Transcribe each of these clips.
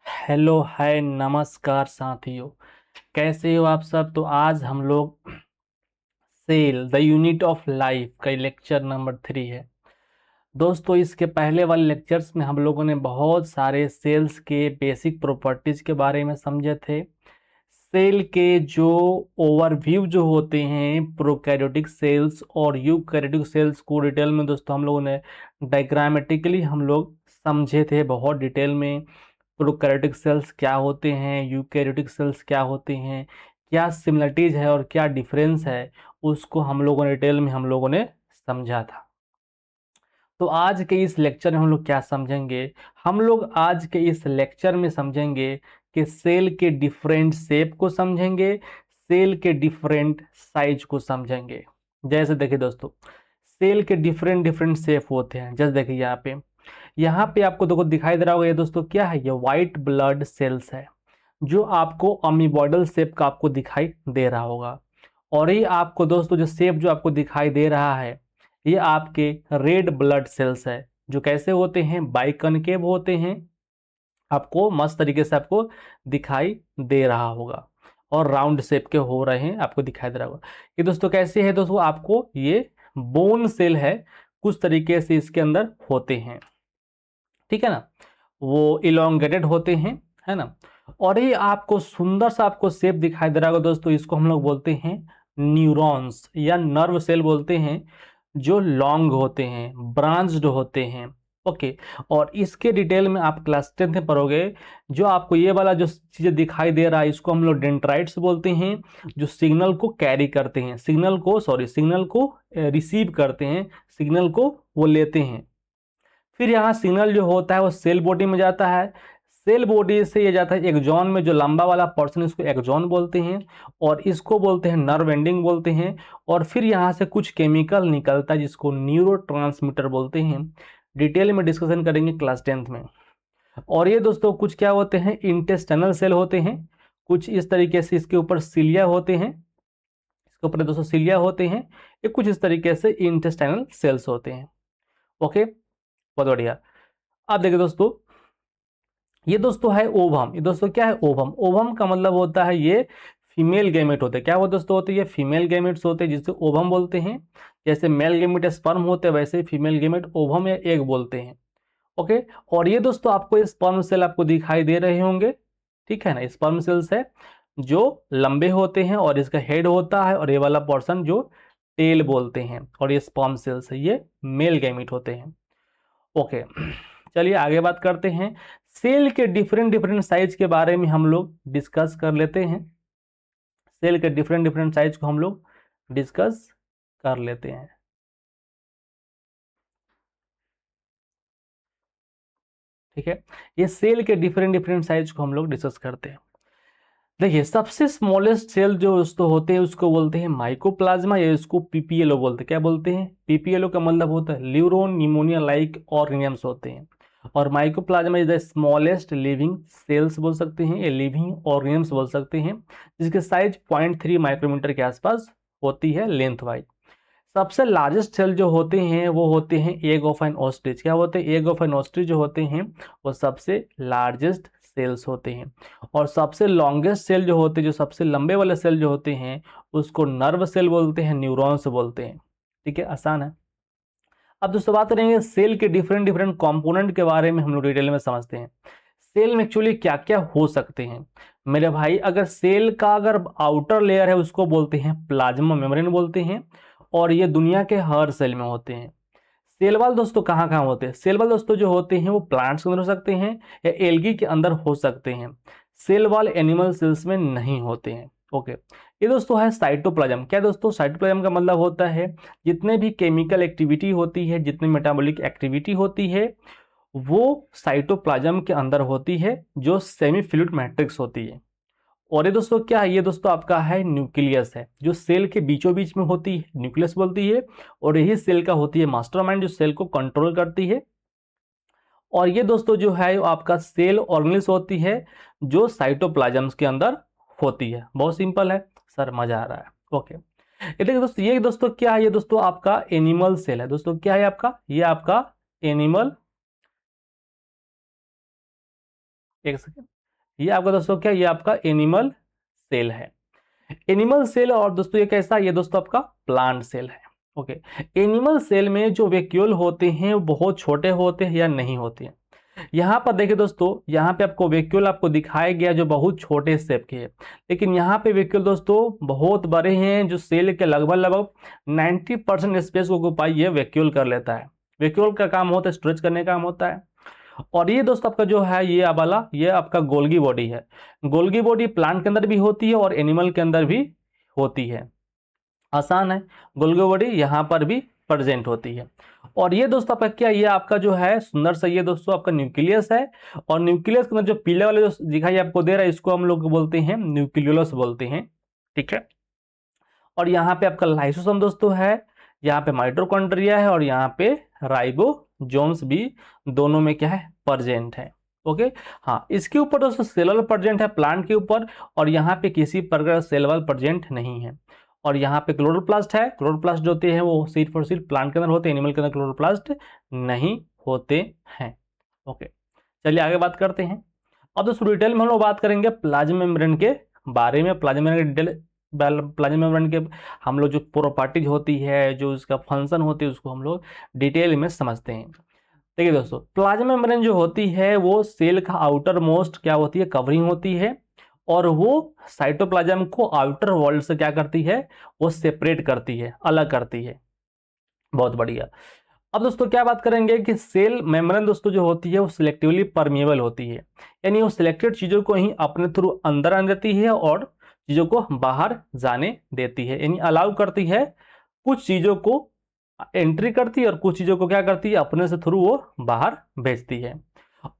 Hello hi नमस्कार साथियों। कैसे हो आप सब। तो आज हम लोग cell the unit of life का लेक्चर नंबर 3 है। दोस्तों इसके पहले वाले लेक्चर्स में हम लोगों ने बहुत सारे सेल्स के बेसिक प्रॉपर्टीज के बारे में समझे थे। सेल के जो ओवरव्यू जो होते हैं प्रोकैरियोटिक सेल्स और यूकैरियोटिक सेल्स को डिटेल में दोस्तों हम लोगों ने डायग्रामेटिकली हम लोग समझे थे बहुत डिटेल में। प्रोकैरियोटिक सेल्स क्या होते हैं, यूकैरियोटिक सेल्स क्या होते हैं, क्या सिमिलरिटीज है और क्या डिफरेंस है, उसको हम लोगों ने डिटेल में हम लोगों ने समझा था। तो आज के इस लेक्चर में हम लोग क्या समझेंगे, हम लोग आज के इस लेक्चर में समझेंगे कि सेल के डिफरेंट शेप को समझेंगे, सेल के डिफरेंट साइज को समझेंगे। जैसे देखिए दोस्तों, सेल के डिफरेंट डिफरेंट शेप होते हैं। जैसे देखिए यहाँ पे आपको देखो दिखाई दे रहा होगा, ये दोस्तों क्या है, ये व्हाइट ब्लड सेल्स है जो आपको अमीबॉयडल शेप का आपको दिखाई दे रहा होगा। और ये आपको दोस्तों जो शेप जो आपको दिखाई दे रहा है, ये आपके रेड ब्लड सेल्स है जो कैसे होते हैं, बाइकनकेव होते हैं। आपको मस्त तरीके से आपको दिखाई दे रहा होगा और राउंड शेप के हो रहे हैं, आपको दिखाई दे रहा होगा। ये दोस्तों कैसे है दोस्तों, आपको ये बोन सेल है, कुछ तरीके से इसके अंदर होते हैं, ठीक है ना। वो इलोंगेटेड होते हैं, है ना। और ये आपको सुंदर सा आपको शेप दिखाई दे रहा होगा दोस्तों, इसको हम लोग बोलते हैं न्यूरॉन्स या नर्व सेल बोलते हैं, जो लॉन्ग होते हैं, ब्रांच्ड होते हैं। ओके। और इसके डिटेल में आप क्लास 10th में पढ़ोगे। जो आपको ये वाला जो चीज़ें दिखाई दे रहा है, इसको हम लोग डेंड्राइट्स बोलते हैं, जो सिग्नल को कैरी करते हैं, सिग्नल को रिसीव करते हैं, सिग्नल को वो लेते हैं। फिर यहाँ सिग्नल जो होता है वो सेल बॉडी में जाता है, सेल बॉडी से ये जाता है एक्सॉन में, जो लंबा वाला पोर्शन इसको एक्सॉन बोलते हैं, और इसको बोलते हैं नर्व एंडिंग बोलते हैं। और फिर यहाँ से कुछ केमिकल निकलता है जिसको न्यूरोट्रांसमीटर बोलते हैं। डिटेल में डिस्कशन करेंगे क्लास 10th में। और ये दोस्तों कुछ क्या होते हैं, इंटेस्टाइनल सेल होते हैं, कुछ इस तरीके से इसके ऊपर सिलिया होते हैं, इसके ऊपर दोस्तों सिलिया होते हैं, ये कुछ इस तरीके से इंटेस्टाइनल सेल्स होते हैं। ओके, बहुत बढ़िया। अब देखिए दोस्तों, ये दोस्तों है ओवम। ये दोस्तों क्या है, ओवम। ओवम का मतलब होता है ये फीमेल गैमेट होते हैं। क्या वो दोस्तों होते हैं, ये फीमेल गैमेट्स होते हैं जिससे ओवम बोलते हैं। जैसे मेल गैमेट स्पर्म होते हैं, वैसे फीमेल गैमेट ओवम या एग बोलते हैं। ओके। और ये दोस्तों आपको ये स्पर्म सेल आपको दिखाई दे रहे होंगे, ठीक है ना। स्पर्म सेल्स है जो लंबे होते हैं और इसका हेड होता है, और ये वाला पोर्शन जो टेल बोलते हैं, और ये स्पर्म सेल्स है, ये मेल गैमेट होते हैं। ओके, चलिए आगे बात करते हैं। सेल के डिफरेंट डिफरेंट साइज के बारे में हम लोग डिस्कस कर लेते हैं। सेल के डिफरेंट डिफरेंट साइज को हम लोग डिस्कस कर लेते हैं, ठीक है। ये सेल के डिफरेंट डिफरेंट साइज को हम लोग डिस्कस करते हैं। देखिए, सबसे स्मॉलेस्ट सेल जो उसको होते हैं उसको बोलते हैं माइकोप्लाज्मा, या इसको पीपीएलओ बोलते हैं। क्या बोलते हैं, पीपीएलओ का मतलब होता है ल्यूरोन निमोनिया लाइक ऑर्गेनिजम्स होते हैं। और mycoplasma is the smallest living cells बोल सकते हैं, या लिविंग ऑर्गेनिजम्स बोल सकते हैं, जिसके साइज 0.3 माइक्रोमीटर के आसपास होती है लेंथ वाइज। सबसे लार्जेस्ट सेल जो होते हैं वो होते हैं एग ऑफ एन ऑस्ट्रिच। क्या होते हैं, एग ऑफ एन ऑस्ट्रिच जो होते हैं वो सबसे लार्जेस्ट सेल्स होते हैं। और सबसे लॉन्गेस्ट सेल जो होते हैं, जो सबसे लंबे वाले सेल जो होते हैं, उसको नर्व सेल बोलते हैं, न्यूरॉन्स बोलते हैं। ठीक है, आसान है। अब दोस्तों बात करेंगे सेल के डिफरेंट डिफरेंट कंपोनेंट के बारे में, हम लोग डिटेल में समझते हैं। सेल में एक्चुअली क्या क्या हो सकते हैं मेरे भाई। अगर सेल का अगर आउटर लेयर है उसको बोलते हैं प्लाज्मा मेम्ब्रेन बोलते हैं, और ये दुनिया के हर सेल में होते हैं। सेल वाल दोस्तों कहाँ कहाँ होते हैं, सेल वाल दोस्तों जो होते हैं वो प्लांट्स के अंदर हो सकते हैं या एल्गी के अंदर हो सकते हैं। सेल वाल एनिमल सेल्स में नहीं होते हैं। ओके। ये दोस्तों है साइटोप्लाज्म। क्या दोस्तों, साइटोप्लाज्म का मतलब होता है जितने भी केमिकल एक्टिविटी होती है, जितनी मेटाबॉलिक एक्टिविटी होती है, वो साइटोप्लाज्म के अंदर होती है, जो सेमी फ्लूइड मैट्रिक्स होती है। और ये दोस्तों क्या है, ये दोस्तों आपका है न्यूक्लियस है, जो सेल के बीचों बीच में होती है, न्यूक्लियस बोलती है। और यही सेल का होती है मास्टरमाइंड, जो सेल को कंट्रोल करती है। और ये दोस्तों जो है वो आपका सेल ऑर्गेनेल्स होती है, जो साइटोप्लाज्म के अंदर होती है। बहुत सिंपल है सर, मजा आ रहा है। ओके। ये देखिए दोस्तों, ये दोस्तों क्या है, ये दोस्तों आपका एनिमल सेल है। दोस्तों क्या है आपका, ये आपका एनिमल, एक सेकेंड, ये आपका दोस्तों क्या, ये आपका एनिमल सेल है। एनिमल सेल और दोस्तों ये कैसा, ये दोस्तों आपका प्लांट सेल है। ओके, एनिमल सेल में जो वैक्यूल होते हैं वो बहुत छोटे होते हैं या नहीं होते हैं। यहाँ पर देखिए दोस्तों, यहाँ पे आपको वैक्यूल आपको दिखाया गया जो बहुत छोटे शेप के है, लेकिन यहाँ पे वैक्यूल दोस्तों बहुत बड़े हैं, जो सेल के लगभग लगभग 90% स्पेस को ऑक्युपाई ये वैक्यूल कर लेता है। वैक्यूल का काम होता है स्टोरेज करने का काम होता है। और ये दोस्तों आपका जो है ये वाला, ये आपका गोल्गी बॉडी है। गोल्गी बॉडी प्लांट के अंदर भी होती है और एनिमल के अंदर भी होती है। आसान है, गोल्गी बॉडी यहाँ पर भी प्रेजेंट होती है। और ये दोस्तों आपका क्या, ये आपका जो है सुंदर सा ये दोस्तों आपका न्यूक्लियस है। और न्यूक्लियस के अंदर जो पीले वाले जो दिखाई आपको दे रहा है, इसको हम लोग बोलते हैं न्यूक्लियोलस बोलते हैं। ठीक है, और यहाँ पे आपका लाइसोसोम दोस्तों है, यहाँ पे माइटोकॉन्ड्रिया है, और यहाँ पे राइबोसोम्स भी दोनों में क्या है, प्रेजेंट है। ओके, हाँ, इसके ऊपर दोस्तों सेलुलर प्रेजेंट है प्लांट के ऊपर, और यहाँ पे किसी प्रकार सेलुलर प्रेजेंट नहीं है। और यहाँ पे क्लोरोप्लास्ट है। क्लोरोप्लास्ट जो होते हैं वो सिर्फ और सिर्फ प्लांट के अंदर होते हैं, एनिमल के अंदर क्लोरोप्लास्ट नहीं होते हैं। ओके, चलिए आगे बात करते हैं। अब दोस्तों डिटेल में हम लोग बात करेंगे प्लाज्मा मेम्ब्रेन के बारे में। प्लाज्मा मेम्ब्रेन के डिटेल, प्लाज्मा मेम्ब्रेन के हम लोग जो प्रॉपर्टीज होती है, जो इसका फंक्शन होती है, उसको हम लोग डिटेल में समझते हैं। देखिए दोस्तों, प्लाज्मा मेम्ब्रेन जो होती है वो सेल का आउटर मोस्ट क्या होती है, कवरिंग होती है, और वो साइटोप्लाज्म को आउटर वर्ल्ड से क्या करती है, वो सेपरेट करती है, अलग करती है। बहुत बढ़िया। अब दोस्तों क्या बात करेंगे कि सेल मेम्ब्रेन दोस्तों जो होती है वो सिलेक्टिवली परमिएबल होती है, यानी वो सिलेक्टेड चीजों को ही अपने थ्रू अंदर आने देती है और चीजों को बाहर जाने देती है, यानी अलाउ करती है। कुछ चीजों को एंट्री करती है और कुछ चीजों को क्या करती है, अपने से थ्रू वो बाहर भेजती है।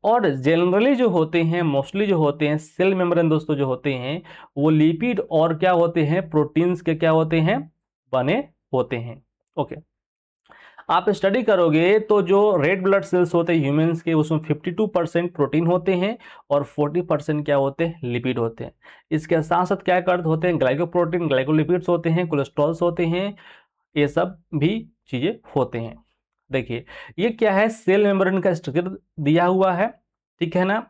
और जनरली जो होते हैं, मोस्टली जो होते हैं सेल मेम्ब्रेन दोस्तों जो होते हैं वो लिपिड और क्या होते हैं, प्रोटीन्स के क्या होते हैं, बने होते हैं। ओके, आप स्टडी करोगे तो जो रेड ब्लड सेल्स होते हैं ह्यूमंस के, उसमें 52% प्रोटीन होते हैं और 40% क्या होते हैं, लिपिड होते हैं। इसके साथ साथ क्या करते होते हैं, ग्लाइकोप्रोटीन, ग्लाइकोलिपिड्स होते हैं, कोलेस्ट्रॉल्स होते हैं, ये सब भी चीजें होते हैं। देखिए ये क्या है, सेल मेम्ब्रेन का स्ट्रक्चर दिया हुआ है, ठीक है ना।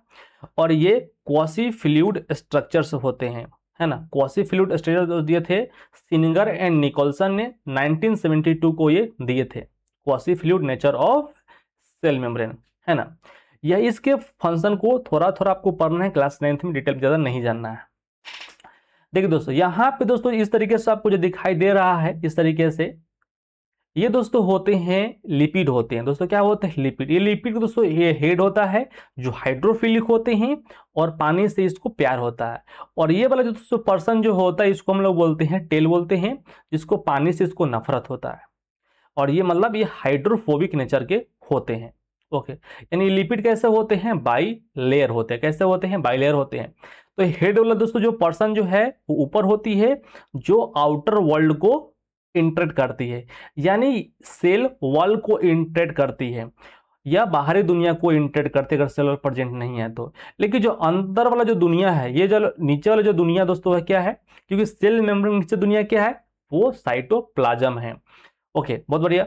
और ये क्वासी फ्लूइड स्ट्रक्चर्स होते हैं, है ना। क्वासी फ्लूइड स्ट्रक्चर दिए थे सिंगर एंड निकोलसन ने 1972 को ये दिए थे, quasi fluid nature of cell membrane, है ना। यह इसके फंक्शन को थोड़ा थोड़ा आपको पढ़ना है, क्लास 9th में, डिटेल ज्यादा नहीं जानना है। देखिए दोस्तों, यहाँ पे दोस्तों इस तरीके से आपको जो दिखाई दे रहा है, इस तरीके से ये दोस्तों होते हैं लिपिड होते हैं। दोस्तों क्या होते हैं, लिपिड। ये लिपिड दोस्तों ये हेड होता है जो हाइड्रोफिलिक होते हैं और पानी से इसको प्यार होता है। और ये वाला जो दोस्तों पर्सन जो होता है इसको हम लोग बोलते हैं टेल बोलते हैं, जिसको पानी से इसको नफरत होता है। और ये मतलब ये हाइड्रोफोबिक नेचर के होते हैं। ओके, यानी लिपिड कैसे होते हैं, बाई लेयर होते हैं। कैसे होते हैं, बाई लेयर होते हैं। तो हेड वाला दोस्तों जो पर्सन जो है वो ऊपर होती है, जो आउटर वर्ल्ड को इंटरेक्ट करती है, यानी सेल वॉल को इंटरेक्ट करती है या बाहरी दुनिया को इंटरेक्ट करती है अगर सेल प्रेजेंट नहीं है तो। लेकिन जो अंदर वाला जो दुनिया है, ये जो नीचे वाला जो दुनिया दोस्तों है क्या है, क्योंकि सेल मेम्ब्रेन नीचे दुनिया क्या है, वो साइटोप्लाज्म है। ओके, बहुत बढ़िया।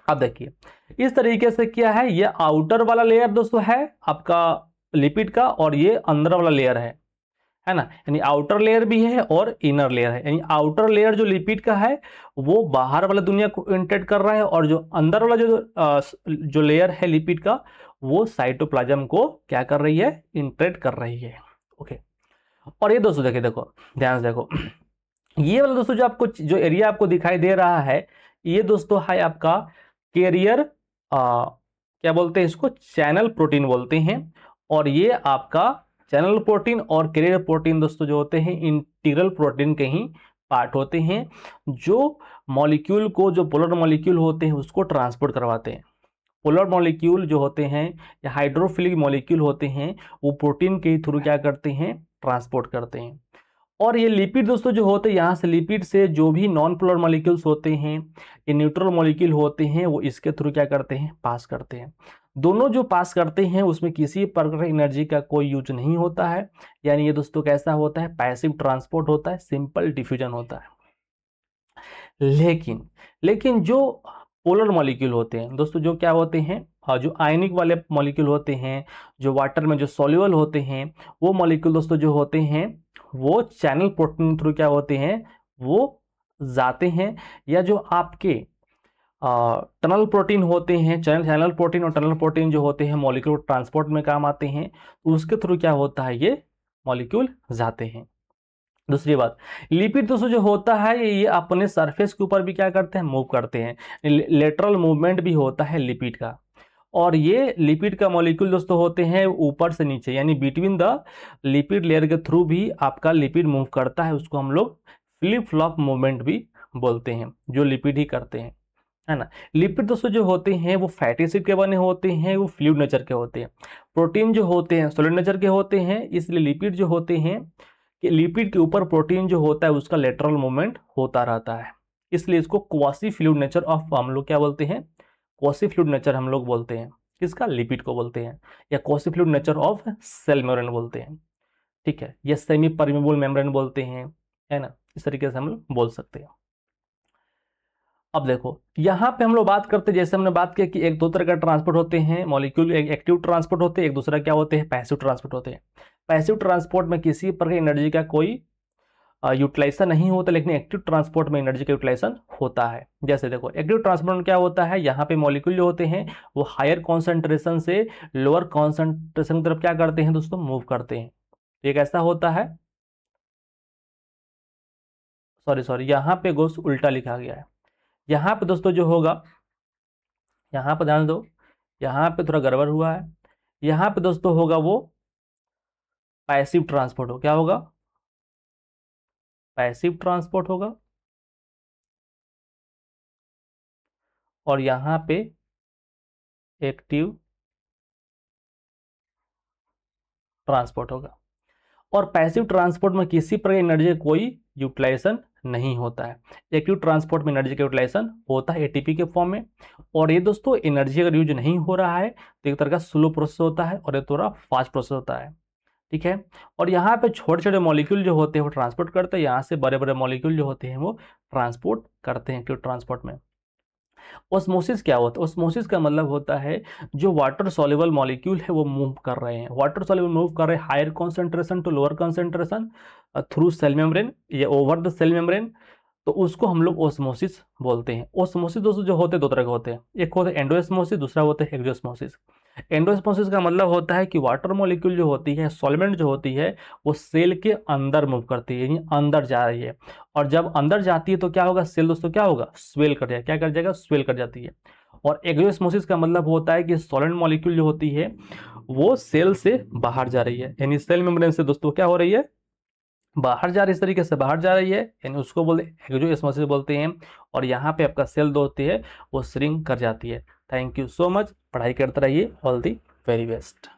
अब देखिए इस तरीके से क्या है, ये आउटर वाला लेयर दोस्तों है आपका लिपिड का, और ये अंदर वाला लेयर है ना। यानी आउटर लेयर भी है और इनर लेयर है। यानी आउटर लेयर जो लिपिड का है वो बाहर वाला दुनिया को इंटरेक्ट कर रहा है, और जो अंदर वाला जो लेयर है लिपिड का, वो साइटोप्लाज्म को क्या कर रही है, इंटरेक्ट कर रही है। ओके, और ये दोस्तों देखिए, देखो ध्यान से देखो, ये वाला दोस्तों जो आपको जो एरिया आपको दिखाई दे रहा है, ये दोस्तों है आपका कैरियर, क्या बोलते हैं इसको, चैनल प्रोटीन बोलते हैं। और ये आपका चैनल प्रोटीन और कैरियर प्रोटीन दोस्तों जो होते हैं इंटीग्रल प्रोटीन के ही पार्ट होते हैं, जो मॉलिक्यूल को, जो पोलर मॉलिक्यूल होते हैं उसको ट्रांसपोर्ट करवाते हैं। पोलर मॉलिक्यूल जो होते हैं या हाइड्रोफिलिक मॉलिक्यूल होते हैं, वो प्रोटीन के थ्रू क्या करते हैं, ट्रांसपोर्ट करते हैं। और ये लिपिड दोस्तों जो होते हैं, यहाँ से लिपिड से जो भी नॉन पोलर मॉलिक्यूल्स होते हैं, ये न्यूट्रल मॉलिक्यूल होते हैं, वो इसके थ्रू क्या करते हैं, पास करते हैं। दोनों जो पास करते हैं उसमें किसी प्रकार एनर्जी का कोई यूज नहीं होता है, यानी ये दोस्तों कैसा होता है, पैसिव ट्रांसपोर्ट होता है, सिंपल डिफ्यूजन होता है। लेकिन जो पोलर मॉलिक्यूल होते हैं दोस्तों, जो क्या होते हैं, जो आयनिक वाले मॉलिक्यूल होते हैं, जो वाटर में जो सॉल्युबल होते हैं, वो मॉलिक्यूल दोस्तों जो होते हैं वो चैनल प्रोटीन थ्रू क्या होते हैं, वो जाते हैं। या जो आपके टनल प्रोटीन होते हैं, चैनल प्रोटीन और टनल प्रोटीन जो होते हैं मॉलिक्यूल ट्रांसपोर्ट में काम आते हैं, तो उसके थ्रू क्या होता है, ये मॉलिक्यूल जाते हैं। दूसरी बात, लिपिड दोस्तों जो होता है ये अपने सरफेस के ऊपर भी क्या करते हैं, मूव करते हैं। लेटरल मूवमेंट भी होता है लिपिड का। और ये लिपिड का मॉलिक्यूल दोस्तों होते हैं ऊपर से नीचे, यानी बिटवीन द लिपिड लेयर के थ्रू भी आपका लिपिड मूव करता है। उसको हम लोग फ्लिप फ्लॉप मूवमेंट भी बोलते हैं, जो लिपिड ही करते हैं, है ना। लिपिड दोस्तों जो होते हैं वो फैटी एसिड के बने होते हैं, वो फ्लूइड नेचर के होते हैं। प्रोटीन जो होते हैं सॉलिड नेचर के होते हैं। इसलिए लिपिड जो होते हैं कि लिपिड के ऊपर प्रोटीन जो होता है उसका लेटरल मूवमेंट होता रहता है, इसलिए इसको क्वासी फ्लूइड नेचर ऑफ हम लोग क्या बोलते हैं, क्वासी फ्लूइड नेचर हम लोग बोलते हैं। किसका, लिपिड को बोलते हैं, या quasi fluid nature of cell membrane बोलते हैं। ठीक है, या सेमी परमेबल मेम्ब्रेन बोलते हैं, है ना, इस तरीके से हम लोग बोल सकते हैं। अब देखो यहाँ पे हम लोग बात करते हैं, जैसे हमने बात किया कि एक दो तरह का ट्रांसपोर्ट होते हैं मॉलिक्यूल, एक एक्टिव ट्रांसपोर्ट होते हैं, एक दूसरा क्या होते हैं, पैसिव ट्रांसपोर्ट होते हैं। पैसिव ट्रांसपोर्ट में किसी प्रकार एनर्जी का कोई यूटिलाइजेशन नहीं होता, लेकिन एक्टिव ट्रांसपोर्ट में एनर्जी का यूटिलाइजेशन होता है। जैसे देखो एक्टिव ट्रांसपोर्ट में क्या होता है, यहाँ पे मॉलिक्यूल जो होते हैं वो हायर कॉन्सेंट्रेशन से लोअर कॉन्सेंट्रेशन की तरफ क्या करते हैं दोस्तों, मूव करते हैं। एक ऐसा होता है, सॉरी यहाँ पे दोस्त उल्टा लिखा गया है। यहाँ पे दोस्तों जो होगा, यहाँ पे ध्यान दो, यहाँ पे थोड़ा गड़बड़ हुआ है। यहाँ पे दोस्तों होगा वो पैसिव ट्रांसपोर्ट, हो क्या होगा, पैसिव ट्रांसपोर्ट होगा। और यहाँ पे एक्टिव ट्रांसपोर्ट होगा। और पैसिव ट्रांसपोर्ट में किसी प्रकार एनर्जी का कोई यूटिलाइजेशन नहीं होता है। एक्टिव ट्रांसपोर्ट में एनर्जी का यूटिलाइजेशन होता है एटीपी के फॉर्म में। और ये दोस्तों एनर्जी अगर यूज नहीं हो रहा है तो एक तरह का स्लो प्रोसेस होता है और एक थोड़ा फास्ट प्रोसेस होता है। ठीक है, और यहाँ पे छोटे छोटे मॉलिक्यूल जो होते हैं वो ट्रांसपोर्ट करते हैं, यहाँ से बड़े बड़े मॉलिक्यूल जो होते हैं वो ट्रांसपोर्ट करते हैं एक्टिव ट्रांसपोर्ट में। ओस्मोसिस क्या होता है, ओस्मोसिस का मतलब होता है जो वाटर सॉल्युबल मॉलिक्यूल है वो मूव कर रहे हैं, वाटर सॉल्युबल मूव कर रहे हैं higher concentration to lower concentration through cell membrane या ओवर द सेल मेम्ब्रेन, तो उसको हम लोग ओस्मोसिस बोलते हैं। ओस्मोसिस दोस्तों जो होते हैं दो तरह के होते हैं, एक होता है एंडोस्मोसिस, दूसरा होता है एक्सोस्मोसिस। एंडोस्मोसिस का मतलब होता है कि वाटर मॉलिक्यूल जो होती है, सॉल्वेंट जो होती है, वो सेल के अंदर मूव करती है, यानी अंदर जा रही है। और जब अंदर जाती है तो क्या होगा, सेल दोस्तों क्या होगा, स्वेल कर जाएगा, क्या कर जाएगा, स्वेल कर जाती है। और एक्सोस्मोसिस का मतलब होता है कि सॉलिड मॉलिक्यूल जो होती है वो सेल से बाहर जा रही है, यानी सेल मेम्ब्रेन से दोस्तों क्या हो रही है, बाहर जा रही है, इस तरीके से बाहर जा रही है, यानी उसको बोलते हैं एक्सोस्मोसिस बोलते हैं। और यहाँ पे आपका सेल जो होती है वो श्रिंक कर जाती है। थैंक यू सो मच, पढ़ाई करते रहिए, ऑल दी वेरी बेस्ट।